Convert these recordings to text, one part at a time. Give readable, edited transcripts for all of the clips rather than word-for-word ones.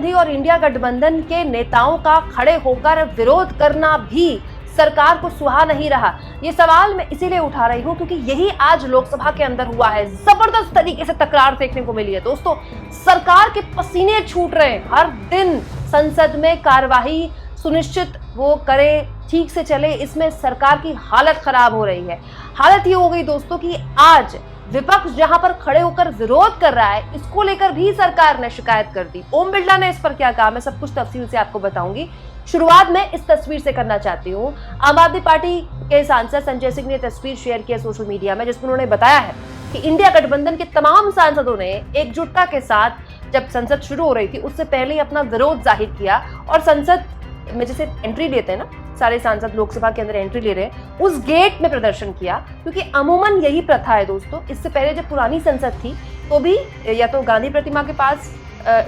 गांधी और इंडिया गठबंधन के नेताओं का खड़े होकर विरोध करना भी सरकार को सुहा नहीं रहा। ये सवाल मैं इसीलिए उठा रही हूं क्योंकि यही आज लोकसभा के अंदर हुआ है। जबरदस्त तरीके से तकरार देखने को मिली है दोस्तों। सरकार के पसीने छूट रहे हैं। हर दिन संसद में कार्यवाही सुनिश्चित वो करे, ठीक से चले, इसमें सरकार की हालत खराब हो रही है। हालत ये हो गई दोस्तों कि आज विपक्ष जहां पर खड़े होकर विरोध कर रहा है, इसको लेकर भी सरकार ने शिकायत कर दी। ओम बिरला ने इस पर क्या कहा, मैं सब कुछ तफसील से आपको बताऊंगी। शुरुआत में इस तस्वीर से करना चाहती हूँ। आम आदमी पार्टी के सांसद संजय सिंह ने तस्वीर शेयर की सोशल मीडिया में, जिसमें उन्होंने बताया है कि इंडिया गठबंधन के तमाम सांसदों ने एकजुटता के साथ जब संसद शुरू हो रही थी उससे पहले ही अपना विरोध जाहिर किया और संसद में जैसे एंट्री लेते हैं ना, सारे सांसद लोकसभा के अंदर एंट्री ले रहे हैं, उस गेट में प्रदर्शन किया। क्योंकि अमूमन यही प्रथा है दोस्तों। इससे पहले जब पुरानी संसद थी तो भी या तो गांधी प्रतिमा के पास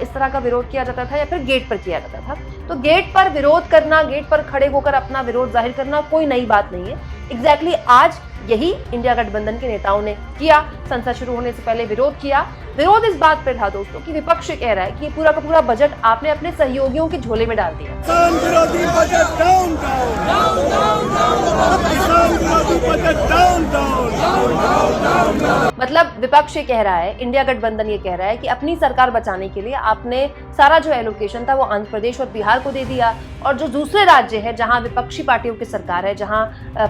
इस तरह का विरोध किया जाता था या फिर गेट पर किया जाता था। तो गेट पर विरोध करना, गेट पर खड़े होकर अपना विरोध जाहिर करना कोई नई बात नहीं है। एग्जैक्टली आज यही इंडिया गठबंधन के नेताओं ने किया। संसद शुरू होने से पहले विरोध किया। विरोध इस बात पर था दोस्तों कि विपक्ष कह रहा है कि पूरा का पूरा बजट आपने अपने सहयोगियों के झोले में डाल दिया। किसान विरोधी बजट डाउन मतलब विपक्ष ये कह रहा है, इंडिया गठबंधन ये कह रहा है कि अपनी सरकार बचाने के लिए आपने सारा जो एलोकेशन था वो आंध्र प्रदेश और बिहार को दे दिया, और जो दूसरे राज्य है जहां विपक्षी पार्टियों की सरकार है, जहां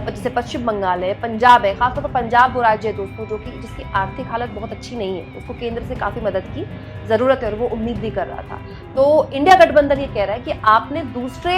जैसे पश्चिम बंगाल है, पंजाब है, खासतौर पर पंजाब वो राज्य है दोस्तों जो कि जिसकी आर्थिक हालत बहुत अच्छी नहीं है, उसको केंद्र से काफी मदद की जरूरत है और वो उम्मीद भी कर रहा था। तो इंडिया गठबंधन ये कह रहा है कि आपने दूसरे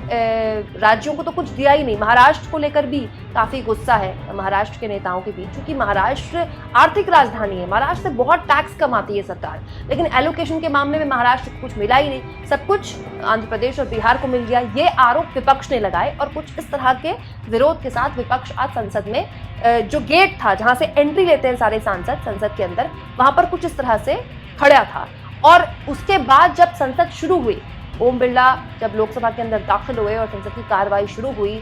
राज्यों को तो कुछ दिया ही नहीं। महाराष्ट्र को लेकर भी काफी गुस्सा है महाराष्ट्र के नेताओं के बीच, क्योंकि महाराष्ट्र आर्थिक राजधानी है, महाराष्ट्र से बहुत टैक्स कमाती है सरकार, लेकिन एलोकेशन के मामले में महाराष्ट्र को कुछ मिला ही नहीं, सब कुछ आंध्र प्रदेश और बिहार को मिल गया। ये आरोप विपक्ष ने लगाए और कुछ इस तरह के विरोध के साथ विपक्ष आज संसद में जो गेट था जहां से एंट्री लेते हैं सारे सांसद संसद के अंदर, वहां पर कुछ इस तरह से खड़ा था। और उसके बाद जब संसद शुरू हुई, ओम बिरला जब लोकसभा के अंदर दाखिल हुए और संसद की कार्रवाई शुरू हुई,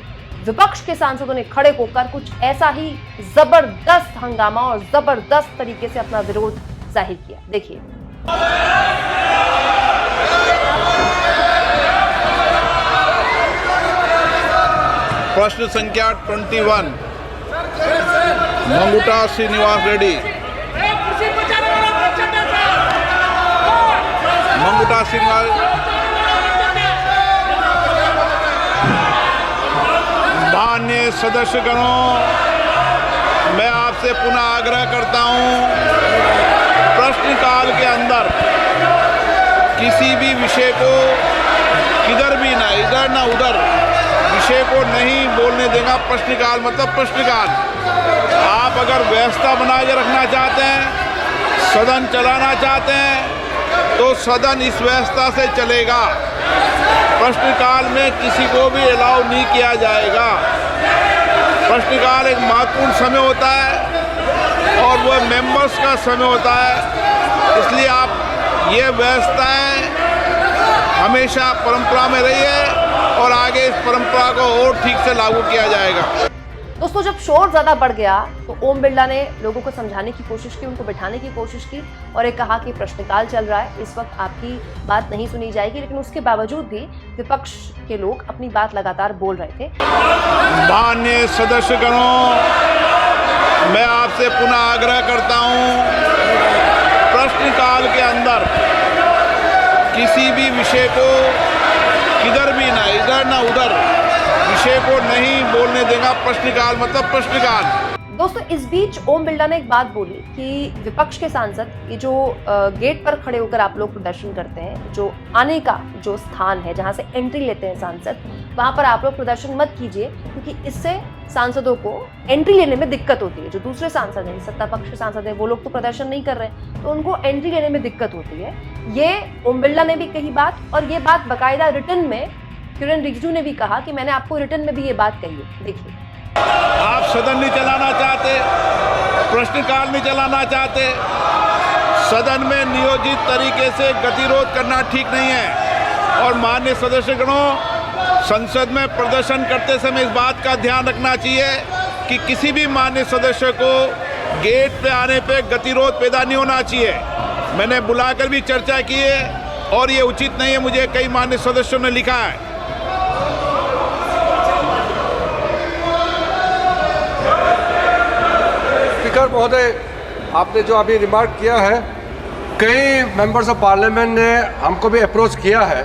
विपक्ष के सांसदों ने खड़े होकर कुछ ऐसा ही जबरदस्त हंगामा और जबरदस्त तरीके से अपना विरोध जाहिर किया। देखिए। प्रश्न संख्या 21 मंगुटा श्रीनिवास रेड्डी। मंगुटा श्रीनिवास माननीय सदस्यगणों, मैं आपसे पुनः आग्रह करता हूं, प्रश्नकाल के अंदर किसी भी विषय को किधर भी ना इधर ना उधर विषय को नहीं बोलने देगा। प्रश्नकाल मतलब प्रश्नकाल। आप अगर व्यवस्था बना के रखना चाहते हैं, सदन चलाना चाहते हैं, तो सदन इस व्यवस्था से चलेगा। प्रश्नकाल में किसी को भी अलाउ नहीं किया जाएगा। प्रश्नकाल एक महत्वपूर्ण समय होता है और वह मेंबर्स का समय होता है, इसलिए आप ये व्यवस्थाएं हमेशा परंपरा में रही है और आगे इस परंपरा को और ठीक से लागू किया जाएगा। दोस्तों, जब शोर ज्यादा बढ़ गया तो ओम बिरला ने लोगों को समझाने की कोशिश की, उनको बैठाने की कोशिश की और एक कहा कि प्रश्नकाल चल रहा है, इस वक्त आपकी बात नहीं सुनी जाएगी। लेकिन उसके बावजूद भी विपक्ष के लोग अपनी बात लगातार बोल रहे थे। माननीय सदस्यगणों, मैं आपसे पुनः आग्रह करता हूं, प्रश्नकाल के अंदर किसी भी विषय को किधर भी ना इधर ना उधर विषय को नहीं बोलने देगा। प्रश्नकाल मतलब प्रश्नकाल। दोस्तों, इस बीच ओम बिरला ने एक बात बोली कि विपक्ष के सांसद ये जो गेट पर खड़े होकर आप लोग प्रदर्शन करते हैं, जो आने का जो स्थान है जहां से एंट्री लेते हैं सांसद, वहां पर आप लोग प्रदर्शन मत कीजिए, क्योंकि इससे सांसदों को एंट्री लेने में दिक्कत होती है। जो दूसरे सांसद हैं, सत्ता पक्ष के सांसद हैं, वो लोग तो प्रदर्शन नहीं कर रहे हैं, तो उनको एंट्री लेने में दिक्कत होती है। ये ओम बिरला ने भी कही बात, और ये बात बाकायदा रिटर्न में किरण रिजिजू ने भी कहा कि मैंने आपको रिटर्न में भी ये बात कही है। देखिए। आप सदन नहीं चलाना चाहते, प्रश्नकाल नहीं चलाना चाहते, सदन में नियोजित तरीके से गतिरोध करना ठीक नहीं है। और माननीय सदस्यगणों, संसद में प्रदर्शन करते समय इस बात का ध्यान रखना चाहिए कि किसी भी माननीय सदस्य को गेट पे आने पे गतिरोध पैदा नहीं होना चाहिए। मैंने बुलाकर भी चर्चा की है और ये उचित नहीं है, मुझे कई मान्य सदस्यों ने लिखा है। स्पीकर महोदय, आपने जो अभी रिमार्क किया है, कई मेंबर्स ऑफ पार्लियामेंट ने हमको भी अप्रोच किया है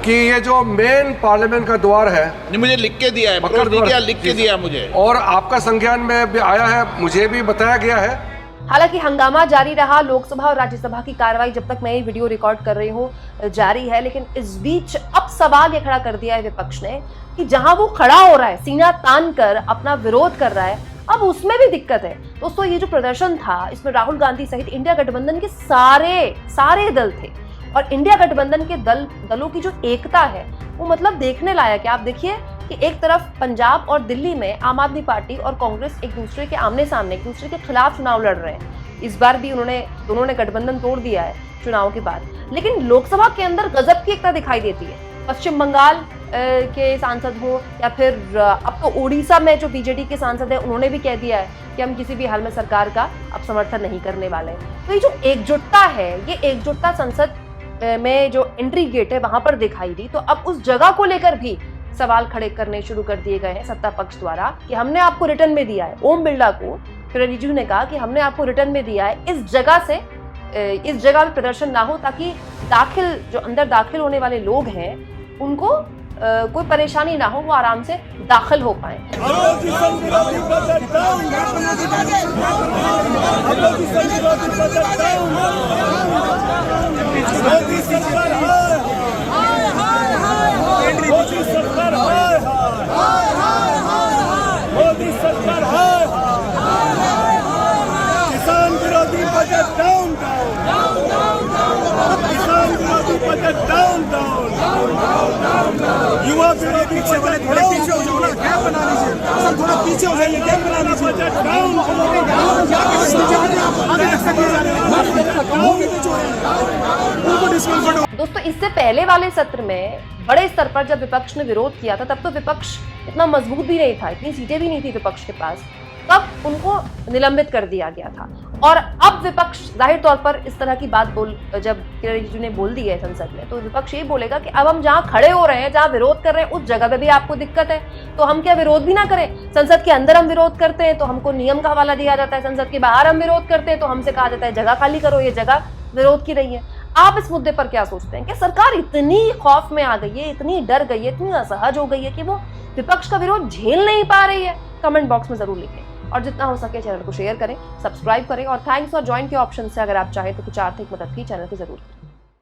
कि ये जो मेन पार्लियामेंट का द्वार है, नहीं, मुझे लिख के दिया है, मकर द्वार लिख के दिया मुझे, और आपका संज्ञान में भी आया है, मुझे भी बताया गया है। हालांकि हंगामा जारी रहा, लोकसभा और राज्यसभा की कार्रवाई जब तक मैं ये वीडियो रिकॉर्ड कर रही हूँ जारी है, लेकिन इस बीच अब सवाल ये खड़ा कर दिया है विपक्ष ने कि जहां वो खड़ा हो रहा है, सीना तान कर अपना विरोध कर रहा है, अब उसमें भी दिक्कत है। दोस्तों, ये जो प्रदर्शन था, इसमें राहुल गांधी सहित इंडिया गठबंधन के सारे दल थे, और इंडिया गठबंधन के दलों की जो एकता है वो मतलब देखने लायक है। आप देखिए कि एक तरफ पंजाब और दिल्ली में आम आदमी पार्टी और कांग्रेस एक दूसरे के आमने सामने, एक दूसरे के खिलाफ चुनाव लड़ रहे हैं। इस बार भी दोनों ने गठबंधन तोड़ दिया है चुनाव के बाद, लेकिन लोकसभा के अंदर गजब की एकता दिखाई देती है। पश्चिम बंगाल के सांसद हो या फिर अब तो उड़ीसा में जो बीजेडी के सांसद है, उन्होंने भी कह दिया है कि हम किसी भी हाल में सरकार का अब समर्थन नहीं करने वाले हैं। तो ये जो एकजुटता है, ये एकजुटता संसद में जो एंट्री गेट है वहां पर दिखाई दी। तो अब उस जगह को लेकर भी सवाल खड़े करने शुरू कर दिए गए हैं सत्ता पक्ष द्वारा कि हमने आपको रिटर्न में दिया है। ओम बिरला को किरण रिजिजू ने कहा कि हमने आपको रिटर्न में दिया है, इस जगह में प्रदर्शन ना हो, ताकि अंदर दाखिल होने वाले लोग हैं उनको कोई परेशानी ना हो, वो आराम से दाखिल हो पाए। किसान विरोधी बजट डाउन किसान विरोधी बजट डाउन युवा विरोधी बजट पीछे हो जाओ, गैप बना लीजिए सर, थोड़ा पीछे हो जाइए, गैप बना लीजिए। बजट डाउन दोस्तों, इससे पहले वाले सत्र में बड़े स्तर पर जब विपक्ष ने विरोध किया था, तब तो विपक्ष इतना मजबूत भी नहीं था, इतनी सीटें भी नहीं थी विपक्ष के पास, तब उनको निलंबित कर दिया गया था। और अब विपक्ष जाहिर तौर पर इस तरह की बात जब किरण रिजिजू ने बोल दी है संसद में, तो विपक्ष ये बोलेगा कि अब हम जहां खड़े हो रहे हैं, जहां विरोध कर रहे हैं, उस जगह पे भी आपको दिक्कत है, तो हम क्या विरोध भी ना करें? संसद के अंदर हम विरोध करते हैं तो हमको नियम का हवाला दिया जाता है, संसद के बाहर हम विरोध करते हैं तो हमसे कहा जाता है जगह खाली करो, ये जगह विरोध की रही है। आप इस मुद्दे पर क्या सोचते हैं कि सरकार इतनी खौफ में आ गई है, इतनी डर गई है, इतनी असहज हो गई है कि वो विपक्ष का विरोध झेल नहीं पा रही है? कमेंट बॉक्स में जरूर लिखें, और जितना हो सके चैनल को शेयर करें, सब्सक्राइब करें, और थैंक्स और ज्वाइन के ऑप्शन से अगर आप चाहें तो कुछ आर्थिक मदद भी चैनल की जरूर